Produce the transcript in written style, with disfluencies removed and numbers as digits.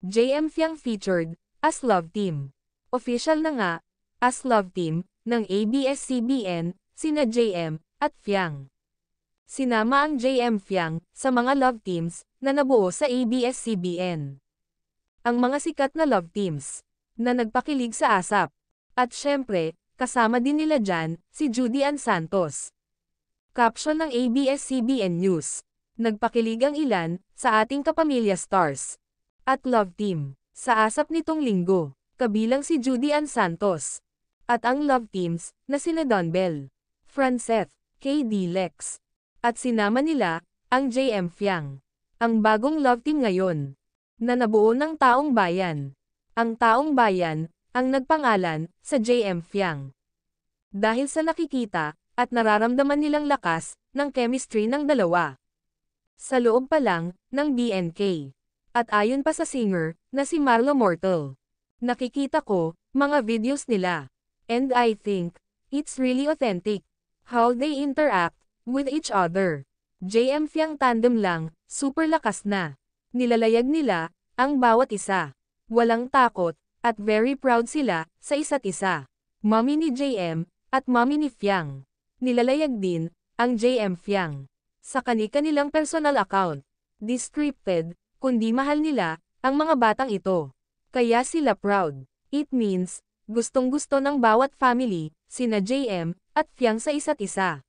JM Fiang featured as love team. Official na nga, as love team ng ABS-CBN, sina JM at Fiang. Sinama ang JM Fiang sa mga love teams na nabuo sa ABS-CBN. Ang mga sikat na love teams na nagpakilig sa ASAP. At syempre, kasama din nila dyan si Judy Ann Santos. Caption ng ABS-CBN News. Nagpakilig ang ilan sa ating kapamilya stars at love team sa ASAP nitong linggo, kabilang si Judy Ann Santos at ang love teams na sina Don Bell, Franceth, KD Lex, at sinama nila ang JM Fiang. Ang bagong love team ngayon na nabuo ng Taong Bayan. Ang Taong Bayan ang nagpangalan sa JM Fiang. Dahil sa nakikita at nararamdaman nilang lakas ng chemistry ng dalawa. Sa loob pa lang ng BNK. At ayon pa sa singer na si Marlo Mortal. Nakikita ko mga videos nila. And I think it's really authentic how they interact with each other. JM Fiang tandem lang, super lakas na. Nilalayag nila ang bawat isa. Walang takot at very proud sila sa isa't isa. Mommy ni JM at mommy ni Fiang. Nilalayag din ang JM Fiang sa kani-kanilang personal account. Di scripted, kundi mahal nila ang mga batang ito. Kaya sila proud. It means, gustong-gusto ng bawat family, sina JM at Fiang sa isa't isa.